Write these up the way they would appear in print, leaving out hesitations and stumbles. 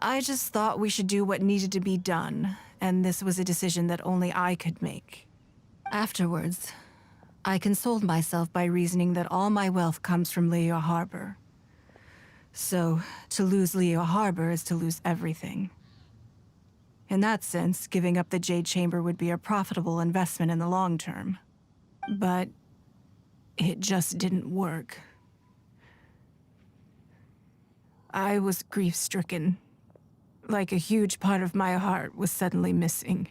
I just thought we should do what needed to be done, and this was a decision that only I could make. Afterwards, I consoled myself by reasoning that all my wealth comes from Leo Harbor. So, to lose Leo Harbor is to lose everything. In that sense, giving up the Jade Chamber would be a profitable investment in the long term. But it just didn't work. I was grief-stricken. Like a huge part of my heart was suddenly missing.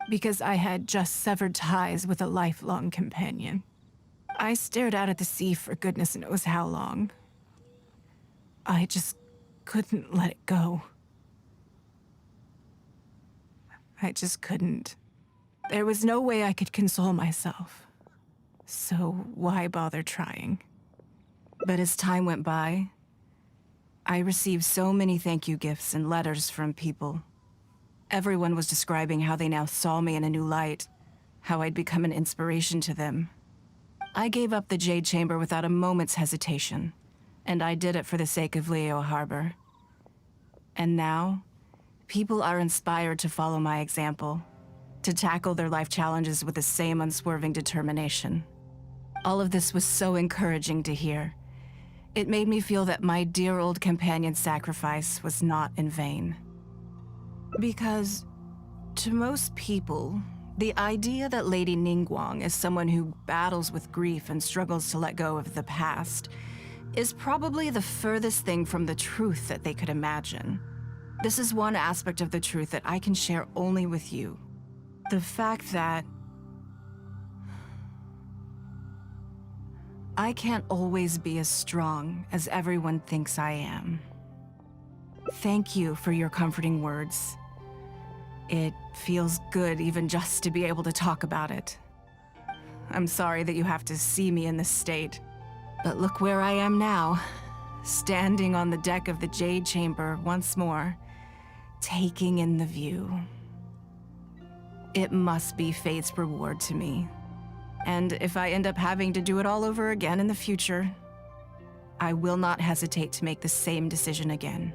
Because I had just severed ties with a lifelong companion. I stared out at the sea for goodness knows how long. I just couldn't let it go. I just couldn't. There was no way I could console myself. So why bother trying? But as time went by, I received so many thank you gifts and letters from people. Everyone was describing how they now saw me in a new light, how I'd become an inspiration to them. I gave up the Jade Chamber without a moment's hesitation, and I did it for the sake of Leo Harbor. And now, people are inspired to follow my example, to tackle their life challenges with the same unswerving determination. All of this was so encouraging to hear. It made me feel that my dear old companion's sacrifice was not in vain. Because, to most people, the idea that Lady Ningguang is someone who battles with grief and struggles to let go of the past is probably the furthest thing from the truth that they could imagine. This is one aspect of the truth that I can share only with you. The fact that I can't always be as strong as everyone thinks I am. Thank you for your comforting words. It feels good even just to be able to talk about it. I'm sorry that you have to see me in this state, but look where I am now, standing on the deck of the Jade Chamber once more, taking in the view. It must be fate's reward to me. And if I end up having to do it all over again in the future, I will not hesitate to make the same decision again.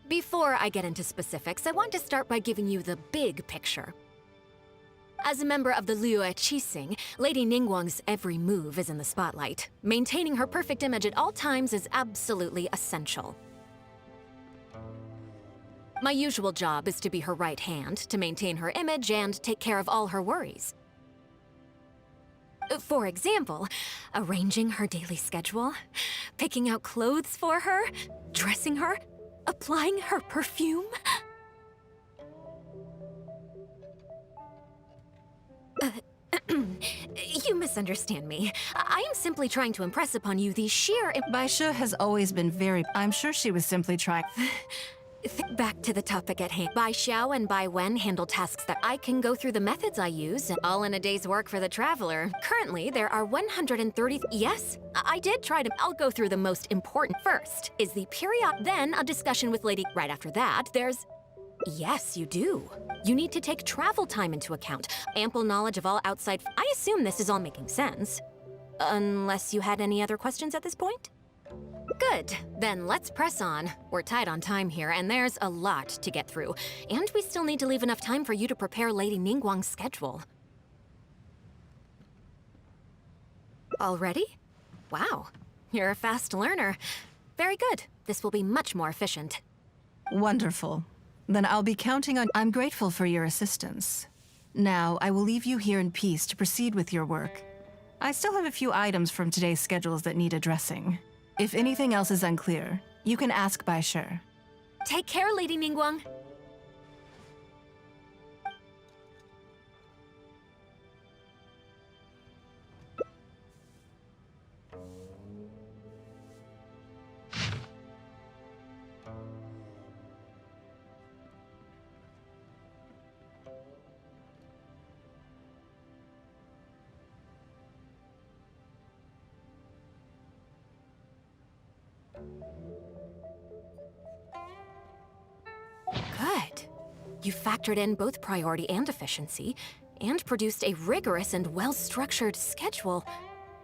Before I get into specifics, I want to start by giving you the big picture. As a member of the Liyue Qixing, Lady Ningguang's every move is in the spotlight. Maintaining her perfect image at all times is absolutely essential. My usual job is to be her right hand, to maintain her image and take care of all her worries. For example, arranging her daily schedule, picking out clothes for her, dressing her, applying her perfume. You misunderstand me. I am simply trying to impress upon you the sheer... Baisha has always been very... I'm sure she was simply trying... Back to the topic at hand. Bai Xiao and Bai Wen handle tasks that I can go through the methods I use, all in a day's work for the Traveler. Currently, there are 130. Yes, I did try to. I'll go through the most important. First is the period, then a discussion with Lady. Right after that, there's. Yes, you do. You need to take travel time into account, ample knowledge of all outside. I assume this is all making sense. Unless you had any other questions at this point? Good. Then let's press on. We're tight on time here, and there's a lot to get through. And we still need to leave enough time for you to prepare Lady Ningguang's schedule. Already? Wow. You're a fast learner. Very good. This will be much more efficient. Wonderful. Then I'll be counting on. I'm grateful for your assistance. Now, I will leave you here in peace to proceed with your work. I still have a few items from today's schedules that need addressing. If anything else is unclear, you can ask Bai Shi. Take care, Lady Ningguang. Good. You factored in both priority and efficiency, and produced a rigorous and well-structured schedule.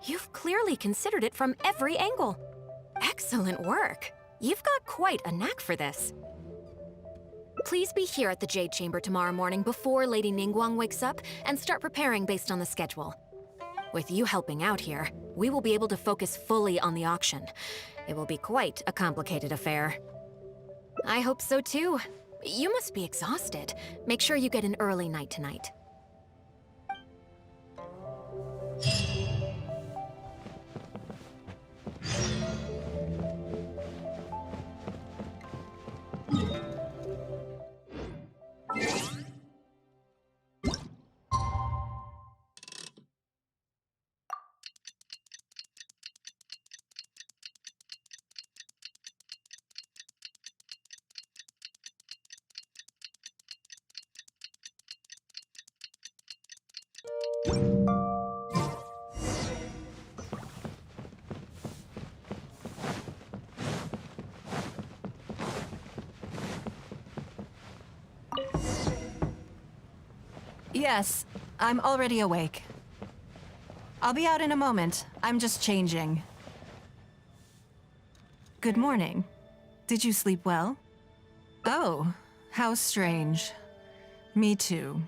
You've clearly considered it from every angle. Excellent work. You've got quite a knack for this. Please be here at the Jade Chamber tomorrow morning before Lady Ningguang wakes up and start preparing based on the schedule. With you helping out here, we will be able to focus fully on the auction. It will be quite a complicated affair. I hope so too. You must be exhausted. Make sure you get an early night tonight. Yes, I'm already awake. I'll be out in a moment. I'm just changing. Good morning. Did you sleep well? Oh, how strange. Me too.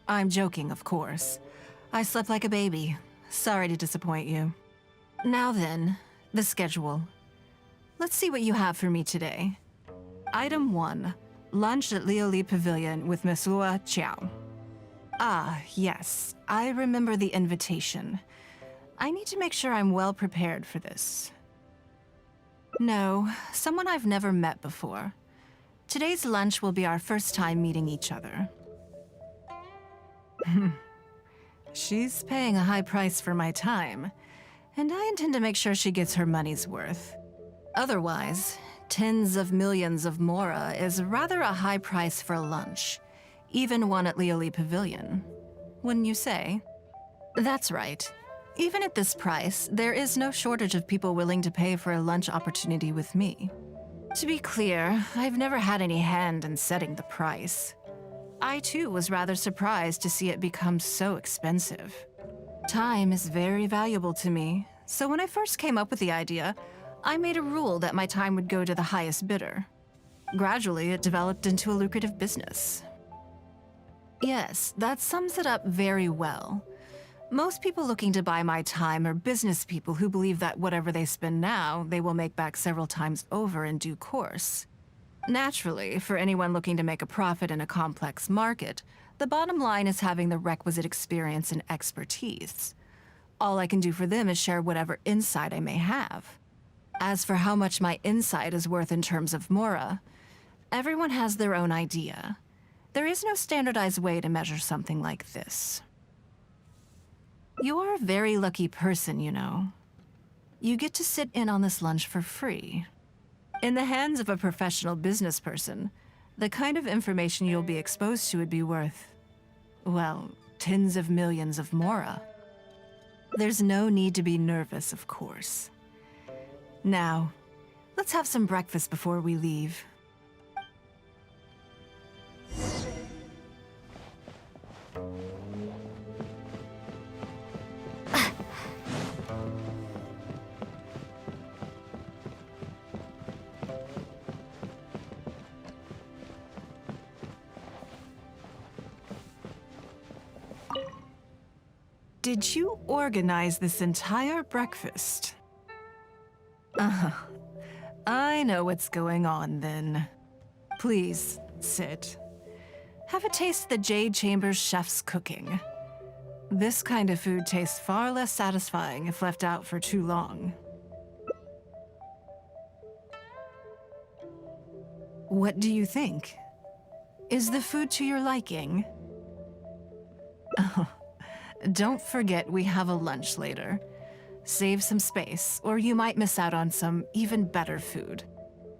I'm joking, of course. I slept like a baby. Sorry to disappoint you. Now then, the schedule. Let's see what you have for me today. Item 1. Lunch at Lioli Pavilion with Miss Lua Chiao. Ah, yes. I remember the invitation. I need to make sure I'm well prepared for this. No, someone I've never met before. Today's lunch will be our first time meeting each other. She's paying a high price for my time, and I intend to make sure she gets her money's worth. Otherwise, tens of millions of mora is rather a high price for lunch, even one at Lioli Pavilion. Wouldn't you say? That's right. Even at this price, there is no shortage of people willing to pay for a lunch opportunity with me. To be clear, I've never had any hand in setting the price. I too was rather surprised to see it become so expensive. Time is very valuable to me, so when I first came up with the idea, I made a rule that my time would go to the highest bidder. Gradually, it developed into a lucrative business. Yes, that sums it up very well. Most people looking to buy my time are business people who believe that whatever they spend now, they will make back several times over in due course. Naturally, for anyone looking to make a profit in a complex market, the bottom line is having the requisite experience and expertise. All I can do for them is share whatever insight I may have. As for how much my insight is worth in terms of mora, everyone has their own idea. There is no standardized way to measure something like this. You're a very lucky person, you know. You get to sit in on this lunch for free. In the hands of a professional business person, the kind of information you'll be exposed to would be worth, well, tens of millions of mora. There's no need to be nervous, of course. Now, let's have some breakfast before we leave. Did you organize this entire breakfast? I know what's going on then. Please, sit. Have a taste of the Jade Chamber's chef's cooking. This kind of food tastes far less satisfying if left out for too long. What do you think? Is the food to your liking? Don't forget we have a lunch later. Save some space, or you might miss out on some even better food.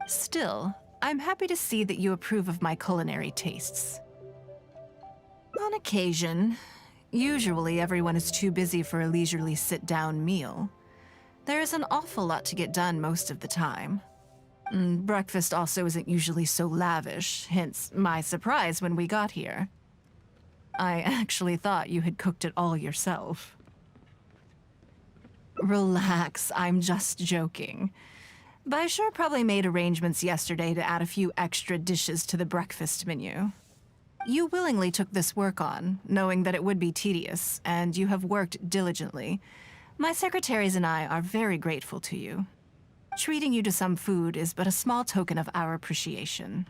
Still, I'm happy to see that you approve of my culinary tastes. On occasion. Usually everyone is too busy for a leisurely sit-down meal. There is an awful lot to get done most of the time. Breakfast also isn't usually so lavish, hence my surprise when we got here. I actually thought you had cooked it all yourself. Relax, I'm just joking. Baishar probably made arrangements yesterday to add a few extra dishes to the breakfast menu. You willingly took this work on, knowing that it would be tedious, and you have worked diligently. My secretaries and I are very grateful to you. Treating you to some food is but a small token of our appreciation.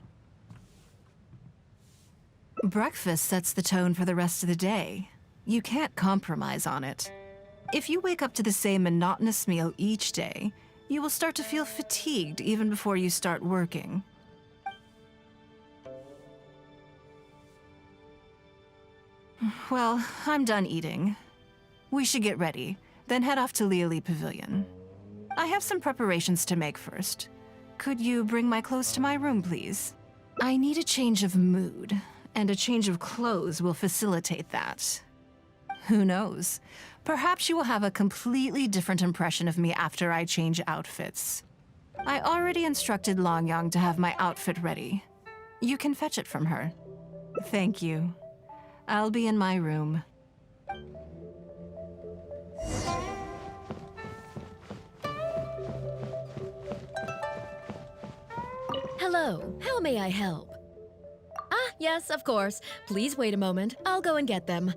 Breakfast sets the tone for the rest of the day. You can't compromise on it. If you wake up to the same monotonous meal each day, you will start to feel fatigued even before you start working. Well, I'm done eating. We should get ready, then head off to Liali Pavilion. I have some preparations to make first. Could you bring my clothes to my room, please? I need a change of mood, and a change of clothes will facilitate that. Who knows? Perhaps you will have a completely different impression of me after I change outfits. I already instructed Longyang to have my outfit ready. You can fetch it from her. Thank you. I'll be in my room. Hello, how may I help? Ah, yes, of course. Please wait a moment. I'll go and get them.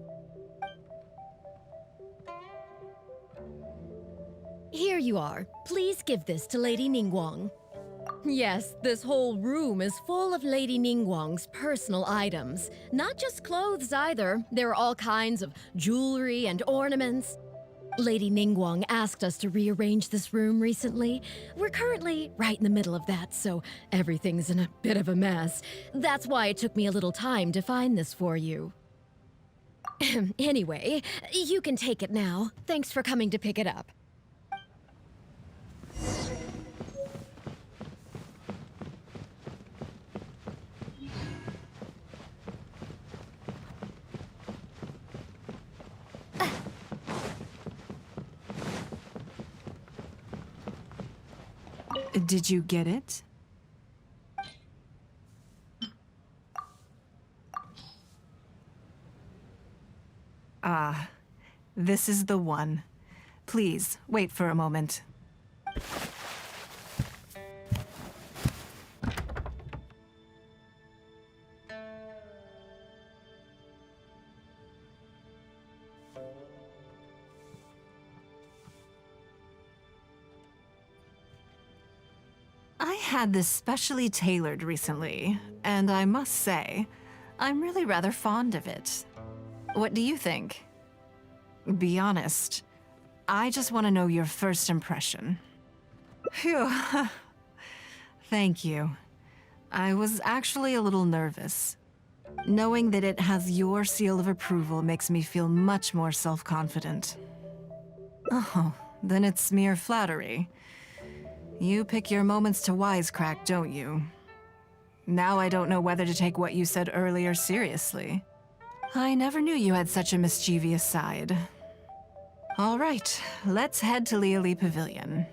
Here you are. Please give this to Lady Ningguang. Yes, this whole room is full of Lady Ningguang's personal items. Not just clothes either. There are all kinds of jewelry and ornaments. Lady Ningguang asked us to rearrange this room recently. We're currently right in the middle of that, so everything's in a bit of a mess. That's why it took me a little time to find this for you. Anyway, you can take it now. Thanks for coming to pick it up. Did you get it? Ah, this is the one. Please, wait for a moment. I had this specially tailored recently, and I must say, I'm really rather fond of it. What do you think? Be honest. I just want to know your first impression. Phew. Thank you. I was actually a little nervous. Knowing that it has your seal of approval makes me feel much more self-confident. Oh, then it's mere flattery. You pick your moments to wisecrack, don't you? Now I don't know whether to take what you said earlier seriously. I never knew you had such a mischievous side. All right, let's head to Liali Pavilion.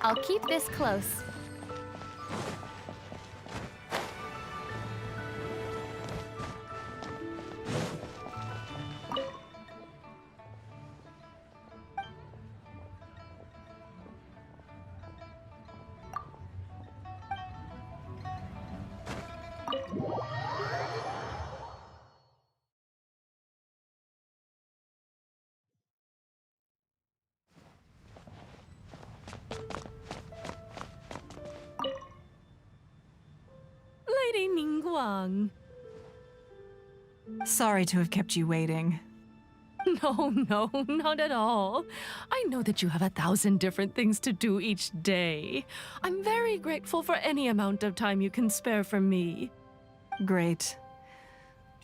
I'll keep this close. Lady Ningguang. Sorry to have kept you waiting. No, not at all. I know that you have 1,000 different things to do each day. I'm very grateful for any amount of time you can spare for me. Great.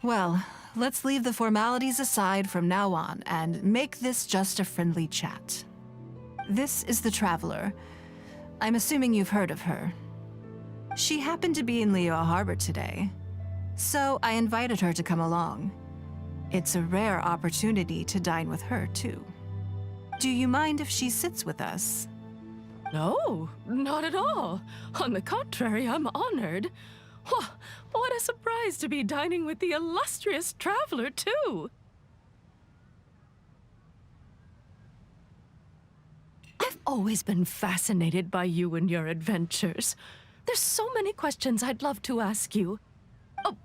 Well, let's leave the formalities aside from now on and make this just a friendly chat. This is the Traveler. I'm assuming you've heard of her. She happened to be in Liyue Harbor today, so I invited her to come along. It's a rare opportunity to dine with her, too. Do you mind if she sits with us? No, not at all. On the contrary, I'm honored. What a surprise to be dining with the illustrious Traveler, too. I've always been fascinated by you and your adventures. There's so many questions I'd love to ask you. Oh,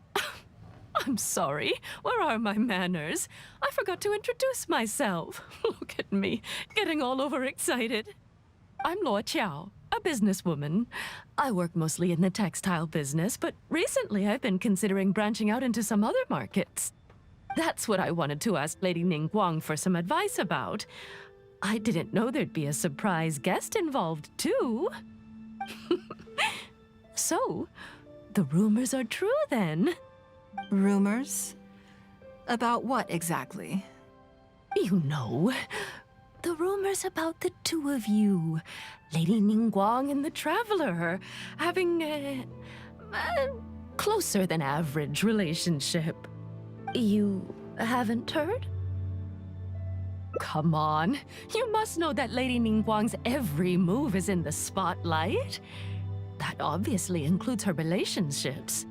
I'm sorry. Where are my manners? I forgot to introduce myself. Look at me, getting all overexcited. I'm Luo Qiao, a businesswoman. I work mostly in the textile business, but recently I've been considering branching out into some other markets. That's what I wanted to ask Lady Ningguang for some advice about. I didn't know there'd be a surprise guest involved, too. So, the rumors are true then. Rumors? About what exactly? You know, the rumors about the two of you, Lady Ningguang and the Traveler, having a closer than average relationship. You haven't heard? Come on, you must know that Lady Ningguang's every move is in the spotlight. That obviously includes her relationships.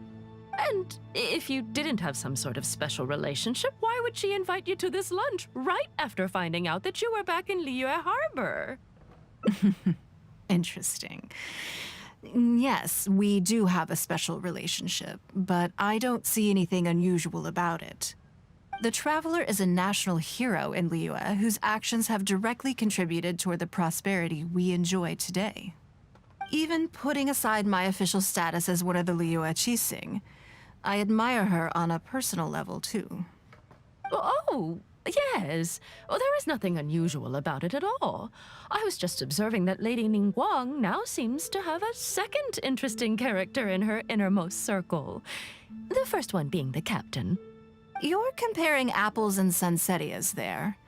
And if you didn't have some sort of special relationship, why would she invite you to this lunch right after finding out that you were back in Liyue Harbor? Interesting. Yes, we do have a special relationship, but I don't see anything unusual about it. The Traveler is a national hero in Liyue whose actions have directly contributed toward the prosperity we enjoy today. Even putting aside my official status as one of the Liyue Qixing, I admire her on a personal level, too. Oh, yes. Well, there is nothing unusual about it at all. I was just observing that Lady Ningguang now seems to have a second interesting character in her innermost circle. The first one being the captain. You're comparing apples and sunsettias there.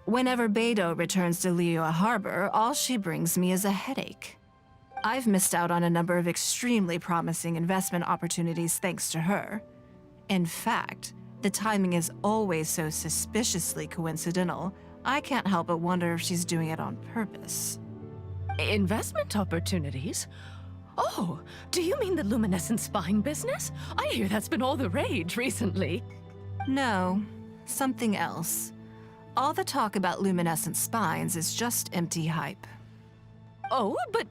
Whenever Beidou returns to Liyue Harbor, all she brings me is a headache. I've missed out on a number of extremely promising investment opportunities thanks to her. In fact, the timing is always so suspiciously coincidental, I can't help but wonder if she's doing it on purpose. Investment opportunities? Oh, do you mean the luminescent spine business? I hear that's been all the rage recently. No, something else. All the talk about luminescent spines is just empty hype. Oh, but